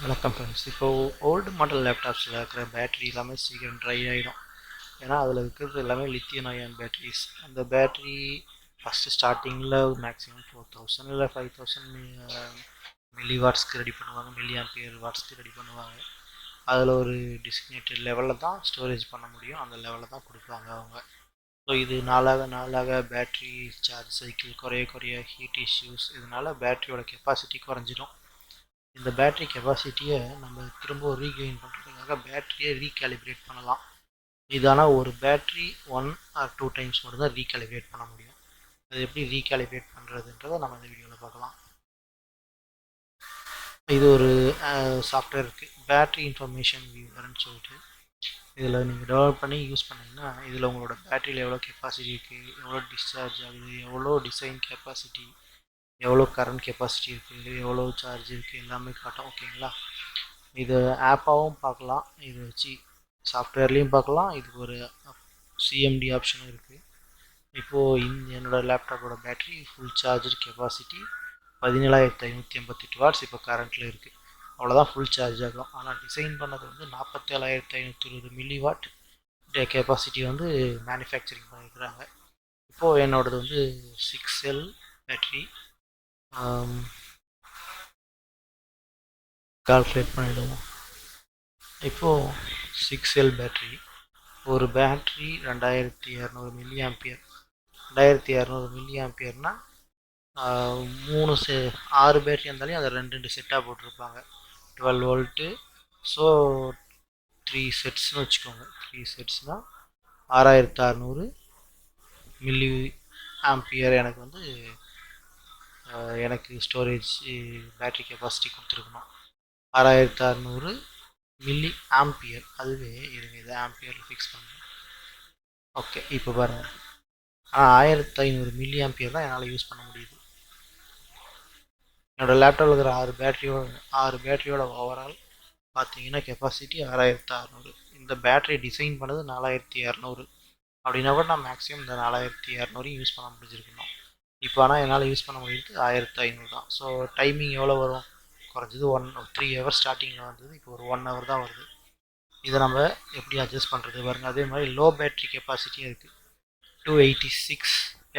வணக்கம் ஃப்ரெண்ட்ஸ். இப்போது old model லேப்டாப்ஸில் இருக்கிற பேட்ரி எல்லாமே சீக்கிரம் ட்ரை ஆகிடும். ஏன்னா அதில் இருக்கிறது எல்லாமே லித்தியம் அயான் பேட்ரிஸ். அந்த பேட்ரி ஃபஸ்ட்டு ஸ்டார்டிங்கில் மேக்ஸிமம் 4000 இல்லை 5000 மில்லி வாட்ஸ்க்கு ரெடி பண்ணுவாங்க, மில்லி ஆம்பியர் வாட்ஸ்க்கு ரெடி பண்ணுவாங்க. அதில் ஒரு டிஸ்கினேட்டட் லெவலில் தான் ஸ்டோரேஜ் பண்ண முடியும், அந்த லெவலில் தான் கொடுப்பாங்க அவங்க. ஸோ இது நாளாக நாளாக பேட்ரி சார்ஜ் சைக்கிள் குறைய குறைய ஹீட் இஷ்யூஸ் இதனால் பேட்டரியோட கெப்பாசிட்டி குறைஞ்சிடும். இந்த பேட்ரி கெப்பாசிட்டியை நம்ம திரும்ப ரீகெயின் பண்ணுறதுக்காக பேட்டரியை ரீகேலிப்ரேட் பண்ணலாம். இதான ஒரு பேட்ரி 1 or 2 டைம்ஸ் மட்டும்தான் ரீகேலிப்ரேட் பண்ண முடியும். அது எப்படி ரீகேலிப்ரேட் பண்ணுறதுன்றதை நம்ம இந்த வீடியோவில் பார்க்கலாம். இது ஒரு சாஃப்ட்வேர் இருக்குது, பேட்ரி இன்ஃபர்மேஷன் வியூவர்னு சொல்லிட்டு. இதில் நீங்கள் டெவலப் பண்ணி யூஸ் பண்ணிங்கன்னா இதில் உங்களோட பேட்டரியில் எவ்வளோ கெப்பாசிட்டி இருக்குது, எவ்வளோ டிஸ்சார்ஜ் ஆகுது, எவ்வளோ டிசைன் கெப்பாசிட்டி, எவ்வளோ கரண்ட் கெப்பாசிட்டி இருக்குது, எவ்வளோ சார்ஜ் இருக்குது, எல்லாமே காட்டும். ஓகேங்களா? இது ஆப்பாகவும் பார்க்கலாம், இது வச்சு சாஃப்ட்வேர்லேயும் பார்க்கலாம். இதுக்கு ஒரு சிஎம்டி ஆப்ஷனும் இருக்குது. இப்போது என்னோடய லேப்டாப்போட battery full charger capacity 17,588 watts இப்போ கரண்ட்டில் இருக்குது. அவ்வளோதான் ஃபுல் சார்ஜ் ஆகும். ஆனால் டிசைன் பண்ணது வந்து 47,520 மில்லி வாட் கெப்பாசிட்டி வந்து மேனுஃபேக்சரிங் பண்ணியிருக்கிறாங்க. இப்போது என்னோடது வந்து 6 செல் பேட்ரி. கால்குலேட் பண்ணிவிடுவோம். இப்போது 6 செல் பேட்ரி, ஒரு பேட்ரி 2200 மில்லி ஆம்பியர். 2200 மில்லி ஆம்பியர்னால் 6 பேட்டரி இருந்தாலும் அதை 2 செட்டாக போட்டிருப்பாங்க. 12 வோல்ட்டு. ஸோ 3 செட்ஸ்னு வச்சுக்கோங்க. 3 செட்ஸ்னால் 6600 மில்லி ஆம்பியர் எனக்கு வந்து எனக்கு ஸ்டோரேஜ் பேட்ரி கெப்பாசிட்டி கொடுத்துருக்கணும். 6600 மில்லி ஆம்பியர். அதுவே இருங்க, இதை ஆம்பியரில் ஃபிக்ஸ் பண்ணுறேன். ஓகே, இப்போ பாருங்கள். ஆனால் 1500 மில்லி ஆம்பியர் தான் என்னால் யூஸ் பண்ண முடியுது. என்னோடய லேப்டாப்பில் இருக்கிற 6 பேட்டரியோட ஓவரால் பார்த்தீங்கன்னா கெப்பாசிட்டி 6600. இந்த பேட்டரி டிசைன் பண்ணது 4200. அப்படின்னா கூட நான் மேக்ஸிமம் இந்த 4200 யூஸ் பண்ண முடிஞ்சிருக்கணும். இப்போ ஆனால் என்னால் யூஸ் பண்ண முடியுது 1500 தான். ஸோ டைமிங் எவ்வளோ வரும்? குறைஞ்சது 3 ஹவர்ஸ் ஸ்டார்டிங்கில் வந்தது, இப்போ ஒரு 1 ஹவர் தான் வருது. இதை நம்ம எப்படி அட்ஜஸ்ட் பண்ணுறது பாருங்கள். அதே மாதிரி லோ பேட்ரி கெப்பாசிட்டியும் இருக்குது. 286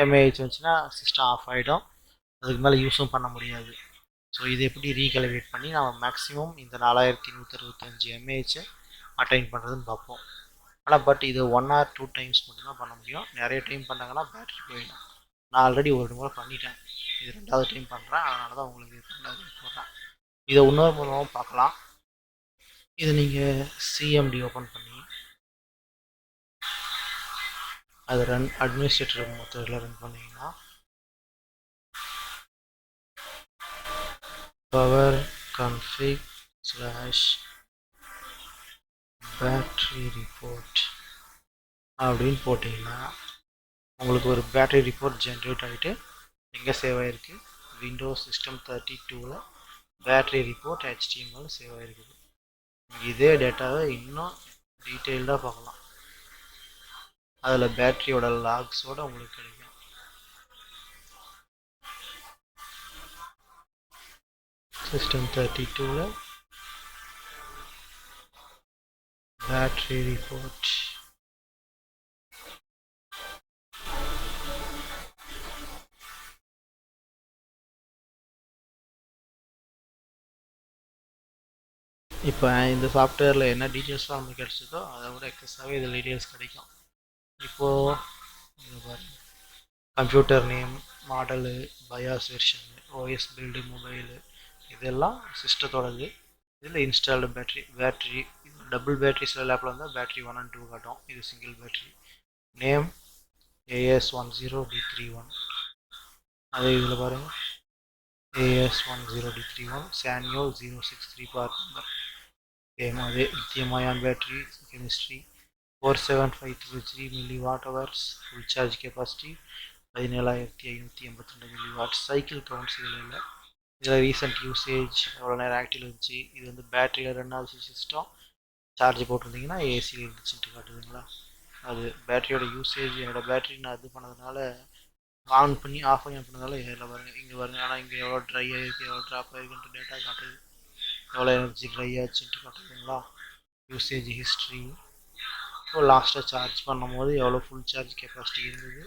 mAh வந்துச்சுன்னா சிஸ்டம் ஆஃப் ஆகிடும், அதுக்கு மேலே யூஸும் பண்ண முடியாது. ஸோ இது எப்படி ரீகேலிப்ரேட் பண்ணி நம்ம மேக்ஸிமம் இந்த 4165 mAh அட்டைன் பண்ணுறதுன்னு பார்ப்போம். ஆனால் இது 1 or 2 டைம்ஸ் மட்டும்தான் பண்ண முடியும். நிறைய டைம் பண்ணாங்கன்னா பேட்டரி போயிடும். நான் ஆல்ரெடி ஒரு முறை பண்ணிட்டேன், இது 2வது டைம் பண்ணுறேன், அதனால தான் உங்களுக்கு 2வது போடுறேன். இதை இன்னொரு மூலமாக பார்க்கலாம். இதை நீங்கள் சிஎம்டி ஓப்பன் பண்ணி அது அட்மினிஸ்ட்ரேட்டர் மொத்தத்தில் ரன் பண்ணிங்கன்னா பவர் கன்ஃபிக் /பேட்ரி ரிப்போர்ட் அப்படின்னு போட்டிங்கன்னா உங்களுக்கு ஒரு பேட்டரி ரிப்போர்ட் ஜென்ரேட் ஆகிட்டு எங்கே சேவ் ஆகிருக்கு, விண்டோஸ் சிஸ்டம் 32ல் பேட்டரி ரிப்போர்ட் HTML சேவ் ஆகிருக்குது. இதே டேட்டாவை இன்னும் டீட்டெயில்டாக பார்க்கலாம். அதில் பேட்டரியோட லாக்ஸோடு உங்களுக்கு கிடைக்கும். சிஸ்டம் 32ல் பேட்டரி ரிப்போர்ட். இப்போ இந்த சாஃப்ட்வேரில் என்ன டீட்டெயில்ஸ்லாம் நமக்கு கிடச்சதோ அதை விட எக்ஸஸாகவே இதில் டீட்டெயில்ஸ் கிடைக்கும். இப்போது இது பாருங்கள், computer name, model, BIOS version, OS build, mobile, இதெல்லாம் சிஸ்டத்தோடது. இதில் இன்ஸ்டால்டு பேட்ரி டபுள் பேட்ரி சில லேப்பில் இருந்தால் பேட்ரி 1 and 2 காட்டும், இது சிங்கிள் பேட்ரி. Name AS10D31. அதே இதில் பாருங்கள், AS10D31 சானியோ 063 பார்ட் நம்பர். அதே lithium ion battery, chemistry, 47533 milli watt hours, full charge capacity 17,582 milli watt. Cycle counts இதில் இல்லை. இதில் ரீசெண்ட் யூசேஜ் எவ்வளோ நேரம் ஆக்டிவ் இருந்துச்சு, இது வந்து பேட்டரியில் 2வது சிஸ்டம் சார்ஜ் போட்டிருந்தீங்கன்னா ஏசியில் இருந்துச்சுட்டு காட்டுதுங்களா. அது பேட்டரியோட யூசேஜ். என்னோடய பேட்டரி நான் இது பண்ணதுனால ஆன் பண்ணி ஆஃப் பண்ணி ஆன் பண்ணதால இதில் பாருங்கள், இங்கே பாருங்கள். ஆனால் இங்கே எவ்வளோ ட்ரை ஆகிருக்கு, எவ்வளோ ட்ராப் ஆகிருக்குன்ட்டு டேட்டா காட்டுது. எவ்வளோ எனர்ஜி ட்ரை ஆச்சுன்ட்டு காட்டுதுங்களா. யூசேஜ் ஹிஸ்ட்ரி, இப்போ லாஸ்ட்டாக சார்ஜ் பண்ணும்போது எவ்வளோ ஃபுல் சார்ஜ் கெப்பாசிட்டி இருந்தது,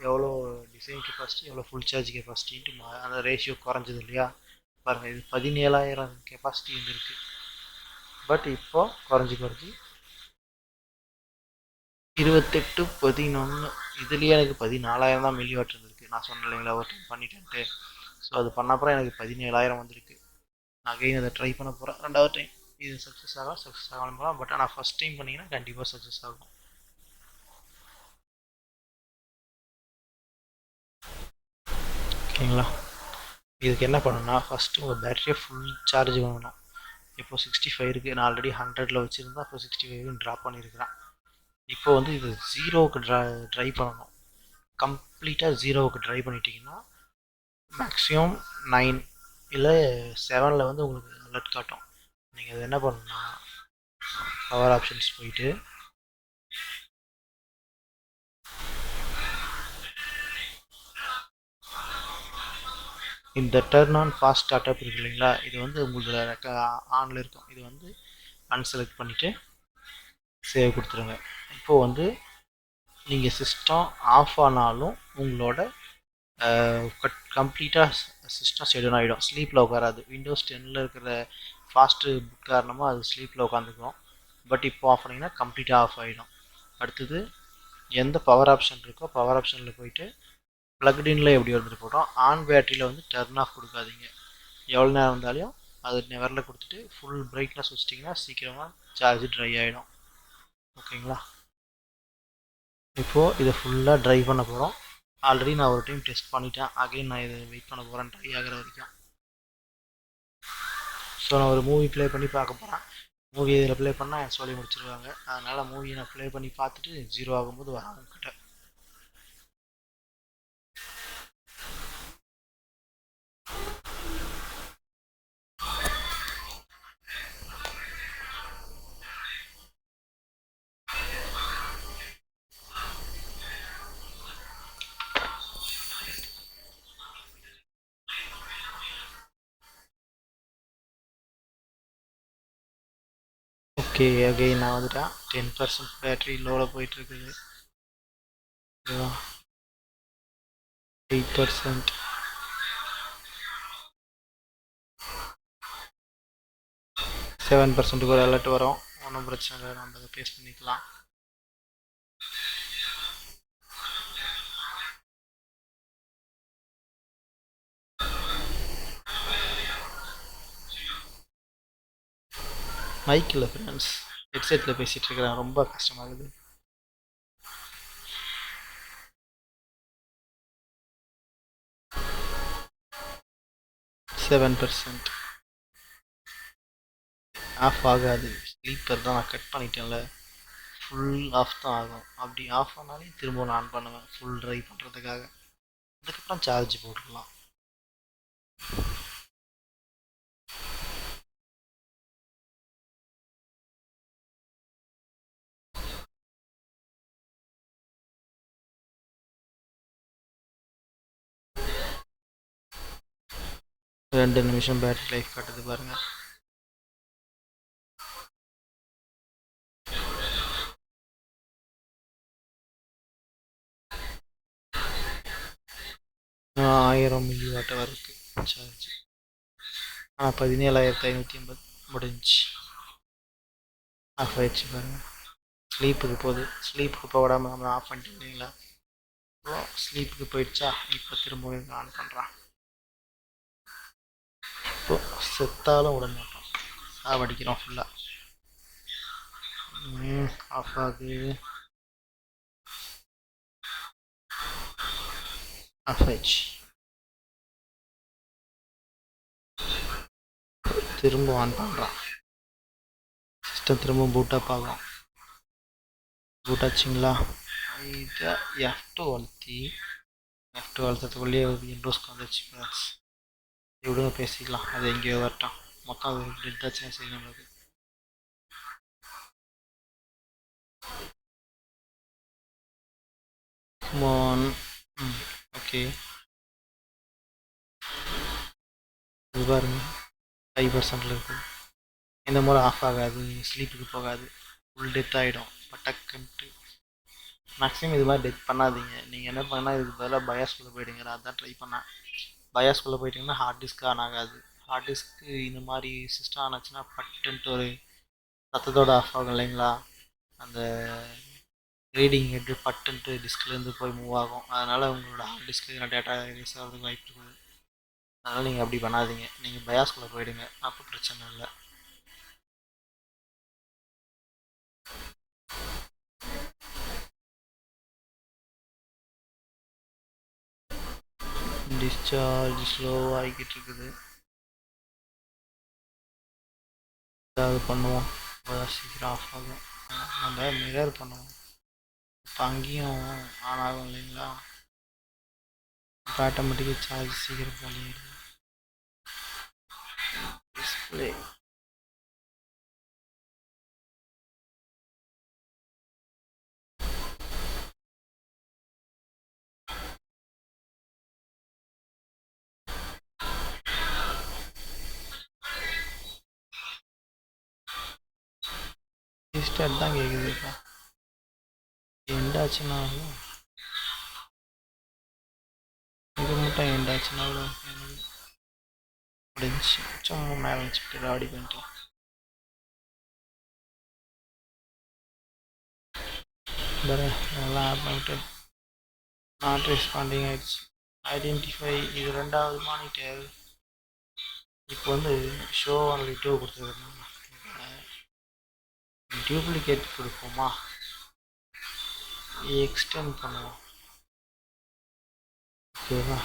எவ்வளோ டிசைன் கெப்பாசிட்டி, எவ்வளோ ஃபுல் சார்ஜ் கெப்பாசிட்டின்ட்டு அந்த ரேஷியோ குறைஞ்சது இல்லையா. பாருங்கள், இது 17,000 கெப்பாசிட்டி இருந்திருக்கு. பட் இப்போ குறைஞ்சி 28, 11, இதுலேயே எனக்கு 14,000 தான் மில்லி வாட் இருந்திருக்கு. நான் சொன்னேன் இல்லைங்களா ஒரு டைம் பண்ணிட்டேன்ட்டு. ஸோ அது பண்ண அப்புறம் எனக்கு 17,000 வந்திருக்கு. நான் அகைன் அதை ட்ரை பண்ண போகிறேன் ரெண்டாவது டைம். இது சக்ஸஸ் ஆகலாம் போகலாம். பட் ஆனால் ஃபஸ்ட் டைம் பண்ணிங்கன்னா கண்டிப்பாக சக்ஸஸ் ஆகும். ஓகேங்களா. இதுக்கு என்ன பண்ணணும்னா ஃபஸ்ட்டு உங்கள் பேட்டரியை ஃபுல் சார்ஜ் பண்ணணும். இப்போ 65 இருக்குது, நான் ஆல்ரெடி 100ல் வச்சுருந்தேன். அப்போ 65 ட்ராப் பண்ணியிருக்கிறேன். இப்போ வந்து இது ஜீரோவுக்கு ட்ரை பண்ணணும். கம்ப்ளீட்டாக ஜீரோவுக்கு ட்ரை பண்ணிட்டீங்கன்னா மேக்ஸிமம் 9 இல்லை 7ல் வந்து உங்களுக்கு அலர்ட் காட்டும். நீங்கள் அது என்ன பண்ணணும்னா பவர் ஆப்ஷன்ஸ் போயிட்டு இந்த turn on fast start up இருக்கு இல்லைங்களா, இது வந்து உங்களுக்கு ஆனில் இருக்கும். இது வந்து அன்செலக்ட் பண்ணிவிட்டு சேவ் கொடுத்துருங்க. இப்போது வந்து நீங்கள் சிஸ்டம் ஆஃப் ஆனாலும் உங்களோட கம்ப்ளீட்டாக சிஸ்டம் ஷெட்யூன் ஆகிடும். ஸ்லீப்பில் உட்காராது. விண்டோஸ் 10ல் இருக்கிற ஃபாஸ்ட்டு காரணமாக அது ஸ்லீப்பில் உட்காந்துக்கும். பட் இப்போ ஆஃப் பண்ணிங்கன்னா கம்ப்ளீட்டாக ஆஃப் ஆகிடும். அடுத்தது எந்த பவர் ஆப்ஷன் இருக்கோ பவர் ஆப்ஷனில் போயிட்டு ப்ளக்டின்ல எப்படி வந்துட்டு போட்டோம், ஆன் பேட்டரியில் வந்து டர்ன் ஆஃப் கொடுக்காதீங்க. எவ்வளோ நேரம் இருந்தாலும் அது நெவரில் கொடுத்துட்டு ஃபுல் பிரைட்னஸ் வச்சிட்டிங்கன்னா சீக்கிரமாக சார்ஜ் ட்ரை ஆகிடும். ஓகேங்களா. இப்போது இதை ஃபுல்லாக ட்ரை பண்ண போகிறோம். ஆல்ரெடி நான் ஒரு டைம் டெஸ்ட் பண்ணிட்டேன். அகைன் நான் இதை வெயிட் பண்ண போகிறேன் ட்ரை ஆகிற வரைக்கும். ஸோ நான் ஒரு மூவி ப்ளே பண்ணி பார்க்க போகிறேன். மூவி இதில் ப்ளே பண்ணால் சொல்லி முடிச்சிருவாங்க. அதனால் மூவியை நான் ப்ளே பண்ணி பார்த்துட்டு ஜீரோ ஆகும்போது வரவங்க கிட்ட. ஓகே, அகைன் நான் வந்துட்டேன். 10% பேட்டரி லோவில் போயிட்டுருக்குது. 8%, 7%க்கு ஒரு அலர்ட் வரும். ஒன்றும் பிரச்சனை இல்லை, நம்ம அதை பேஸ் பண்ணிக்கலாம். மைக் இல்லை ஃப்ரெண்ட்ஸ், ஹெட்செட்டில் பேசிகிட்டு இருக்கிறேன். ரொம்ப கஷ்டமாகுது. ஆஃப் ஆகாது. ஸ்லீப்பர் தான் நான் கட் பண்ணிட்டேன்ல, ஃபுல் ஆஃப் தான் ஆகும். அப்படி ஆஃப் ஆனாலே திரும்ப நான் ஆன் பண்ணுவேன் ஃபுல் ட்ரை பண்ணுறதுக்காக. அதுக்கப்புறம் சார்ஜ் போட்டுடலாம். ரெண்டு நிமிஷம் பேட்டரி லைஃப் காட்டுது பாருங்க. ஆயிரம் மில்லி வாட் வரைக்கு சார்ஜ். ஆனால் 17,550 முடிஞ்சு ஆஃப் ஆயிடுச்சு பாருங்க. ஸ்லீப்புக்கு போகுது. ஸ்லீப்புக்கு போடாமல் நம்ம ஆஃப் பண்ணிட்டு இல்லைங்களா. ஸ்லீப்புக்கு போயிடுச்சா. இப்போ திரும்பவும் ஆன் பண்ணுறான். இப்போ செத்தாலும் விட மாட்டோம், சாவடிக்கிறோம் ஃபுல்லாக. ஆஃப் ஆகுது. ஆஃப் ஆயிடுச்சு. திரும்ப ஆன் பண்ணுறான். சிஸ்டம் திரும்ப பூட் அப் ஆகும். பூட் ஆச்சுங்களா. இதை F2 அழுத்தத்துக்குள்ளேயே விண்டோஸ்க்கு வந்துச்சு ஃப்ரெண்ட்ஸ். விடுங்க பேசிக்கலாம், அது எங்கேயோ வரட்டும். மொத்தம் அது டெட் ஆச்சுன்னா சரி நம்மளுக்கு. ஓகே, இது பாருங்க. 5%ல் இருக்குது. இந்த முறை ஆஃப் ஆகாது, ஸ்லீப்புக்கு போகாது, ஃபுல் டெத் ஆகிடும் பட்டக்குன்ட்டு. மேக்ஸிமம் இது மாதிரி டெத் பண்ணாதீங்க. நீங்கள் என்ன பண்ணால் இதுக்கு பதிலாக பயாஸ்குள்ளே போயிடுங்க. நான் அதான் ட்ரை பண்ணேன். பயாஸ்குள்ளே போயிட்டீங்கன்னா ஹார்ட் டிஸ்க் ஆன் ஆகாது. ஹார்ட் டிஸ்க்கு இந்த மாதிரி சிஸ்டம் ஆனாச்சுன்னா பட்டுன்ட்டு ஒரு சத்தத்தோடு ஆஃப் ஆகும் இல்லைங்களா, அந்த ரீடிங் ஹெட்டு பட்டுன்ட்டு டிஸ்க்லேருந்து போய் மூவ் ஆகும். அதனால் உங்களோட ஹார்ட் டிஸ்க்கு டேட்டா erase ஆகிறதுக்கு வாய்ப்பு இருக்குது. அதனால் நீங்கள் அப்படி பண்ணாதீங்க. நீங்கள் பயாஸ்குள்ளே போயிடுங்க, அப்போ பிரச்சனை இல்லை. டிஸ்சார்ஜ் ஸ்லோவாகிக்கிட்டு இருக்குது. ஏதாவது பண்ணுவோம், அப்போதான் சீக்கிரம் ஆஃப் ஆகும். நம்ம மிரர் பண்ணுவோம், இப்போ அங்கேயும் ஆன் ஆகும் இல்லைங்களா, இப்போ ஆட்டோமேட்டிக்காக சார்ஜ் சீக்கிரம் பண்ணிடுது. டிஸ்பிளே ரீஸ்டார்ட் தான் கேட்குதுப்பா. எண்டாச்சுன்னா இது மட்டும் எண்டாச்சுன்னா முடிஞ்சு. சும்மா மேலே வச்சுக்கிட்டு ராடி பண்ணிட்டு வேறு எல்லாம் ஆப் பண்ணிட்டு நாட் ரெஸ்பாண்டிங் ஆகிடுச்சு. ஐடென்டிஃபை இது 2வது மானிட்டர். இப்போ வந்து ஷோ ஒன்லி 2 கொடுத்துருக்காங்க. டியூப்ளிகேட் கொடுப்போமா, எக்ஸ்டெண்ட் பண்ணுவோம். ஓகேவா,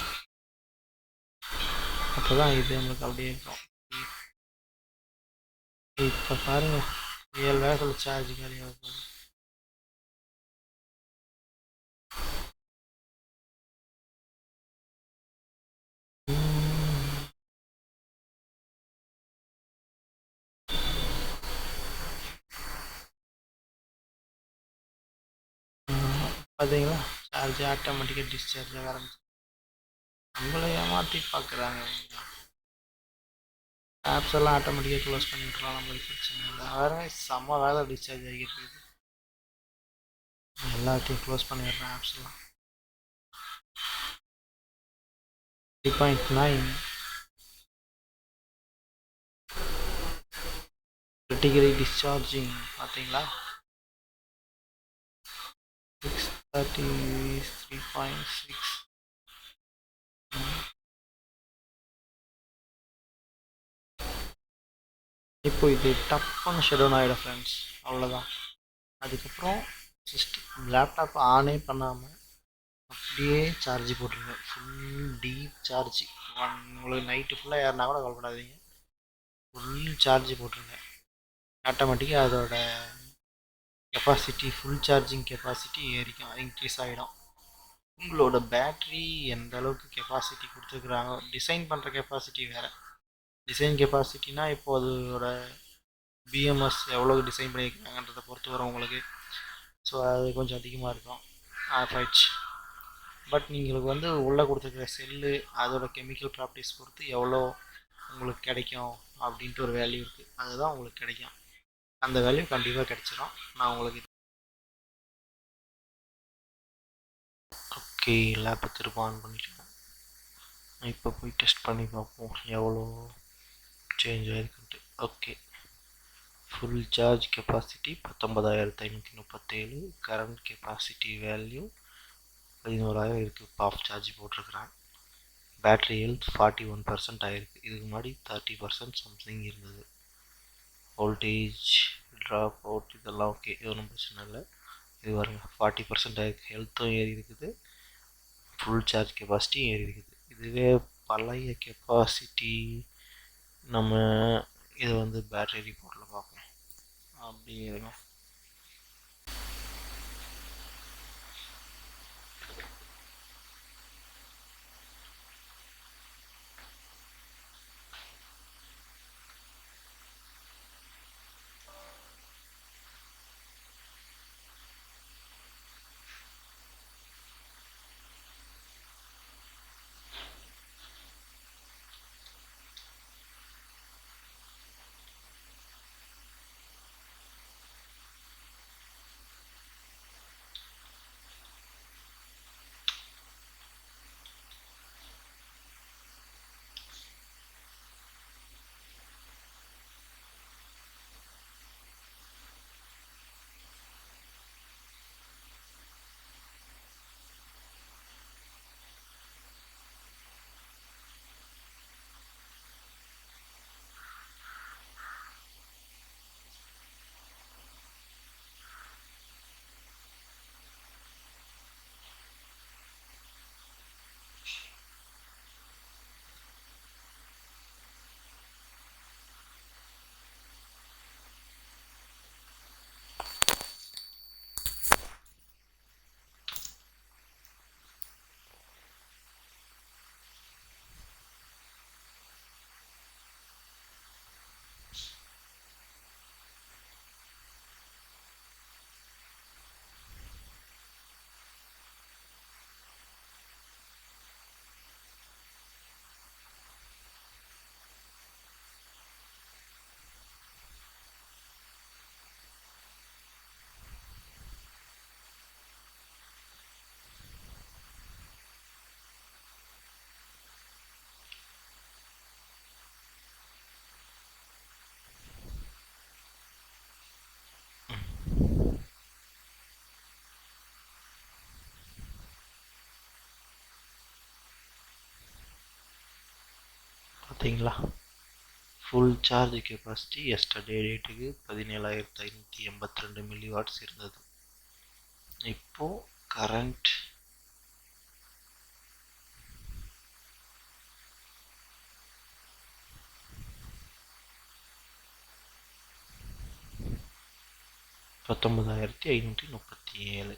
அப்போ தான் இது நம்மளுக்கு அப்படியே இருக்கும். இப்போ பாருங்கள், 7 வேகத்தில் சார்ஜ் காலியாக போகுது. பார்த்தீங்களா, சார்ஜ் ஆட்டோமேட்டிக்காக டிஸ்சார்ஜ் ஆக ஆரம்பிச்சு. நம்மளை ஏமாற்றி பார்க்குறாங்க. ஆப்ஸ் எல்லாம் ஆட்டோமேட்டிக்காக க்ளோஸ் பண்ணி விட்றலாம், நம்மளுக்கு பிரச்சனை இல்லை. வேறு செம்ம வேலை டிஸ்சார்ஜ் ஆகிட்டு இருக்குது. எல்லாத்தையும் க்ளோஸ் பண்ணிடுறேன் ஆப்ஸ் எல்லாம். 3.9 கிரிட்டிக்கலி டிஸ்சார்ஜிங். பார்த்தீங்களா, 630 3.6. இப்போ இது டப்புன்னு ஷெடவுன் ஆகிடும் ஃப்ரெண்ட்ஸ், அவ்வளோதான். அதுக்கப்புறம் லேப்டாப் ஆனே பண்ணாமல் அப்படியே சார்ஜ் போட்டுருங்க. Full deep charge. உங்களுக்கு நைட்டு ஃபுல்லாக ஏறினா கூட கவலைப்படாதீங்க, ஃபுல் சார்ஜ் போட்டுருங்க. ஆட்டோமேட்டிக்காக அதோட கெப்பாசிட்டி, ஃபுல் சார்ஜிங் கெப்பாசிட்டி ஏறிக்கும், இன்க்ரீஸ் ஆகிடும். உங்களோட பேட்ரி எந்த அளவுக்கு கெப்பாசிட்டி கொடுத்துருக்குறாங்க, டிசைன் பண்ணுற கெப்பாசிட்டி வேறு. டிசைன் கெப்பாசிட்டினா இப்போ அதோட பிஎம்எஸ் எவ்வளோ டிசைன் பண்ணியிருக்காங்கன்றதை பொறுத்து வரும் உங்களுக்கு. ஸோ அது கொஞ்சம் அதிகமாக இருக்கும், ஆஃப் ஆயிடுச்சு. பட் நீங்களுக்கு வந்து உள்ளே கொடுத்துருக்குற செல்லு அதோட கெமிக்கல் ப்ராப்பர்ட்டிஸ் பொறுத்து எவ்வளோ உங்களுக்கு கிடைக்கும் அப்படின்ட்டு ஒரு வேல்யூ இருக்குது, அதுதான் உங்களுக்கு கிடைக்கும். அந்த வேல்யூ கண்டிப்பாக கிடைச்சிடும். நான் உங்களுக்கு ஓகே லேப்பை திரும்ப ஆன் பண்ணிக்கலாம். இப்போ போய் டெஸ்ட் பண்ணி பார்ப்போம் எவ்வளோ சேஞ்ச் ஆகிருக்குன்ட்டு. Okay, full charge capacity 19,537. Current capacity value 11,000 இருக்குது. ஆஃப் சார்ஜ் போட்டிருக்கிறேன். பேட்ரி ஹெல்த் 41% ஆகிருக்கு. இதுக்கு முன்னாடி 30% சம்திங் இருந்தது. வோல்டேஜ் ட்ராப் அவுட் இதெல்லாம் ஓகே, இது ஒன்றும் பிரச்சனை இல்லை. இது பாருங்க 40% ஆகிருக்கு. ஹெல்த்தும் ஏறி இருக்குது, ஃபுல் சார்ஜ் கெப்பாசிட்டியும் ஏறி இருக்குது. இதுவே பழைய கெப்பாசிட்டி நம்ம இதை வந்து பேட்டரி ரிப்போர்ட்டில் பார்ப்போம். அப்படி இருங்க. பார்த்தீங்களா, ஃபுல் சார்ஜ் கெப்பாசிட்டி எஸ்டர்டே டேட்டுக்கு 17,582 மில்லி வாட்ஸ் இருந்தது. இப்போது கரண்ட் $19,537.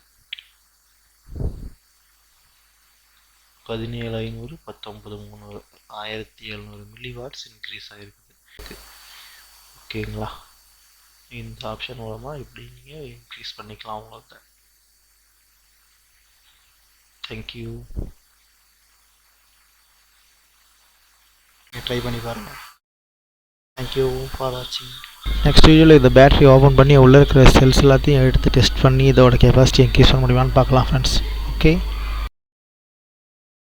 17,500 19,300 1700 மில்லி வாட்ஸ் இன்க்ரீஸ் ஆகிருக்குது. ஓகேங்களா, இந்த ஆப்ஷன் மூலமாக இப்படி நீங்கள் இன்க்ரீஸ் பண்ணிக்கலாம் உங்களுக்கு. தேங்க்யூ. ட்ரை பண்ணி பாருங்கள். தேங்க்யூ ஃபார் வாட்சிங். நெக்ஸ்ட் வீடியோவில் இந்த பேட்டரி ஓப்பன் பண்ணி உள்ளே இருக்கிற செல்ஸ் எல்லாத்தையும் எடுத்து டெஸ்ட் பண்ணி இதோட கெப்பாசிட்டி இன்க்ரீஸ் பண்ண முடியுமான்னு பார்க்கலாம் ஃப்ரெண்ட்ஸ். ஓகே.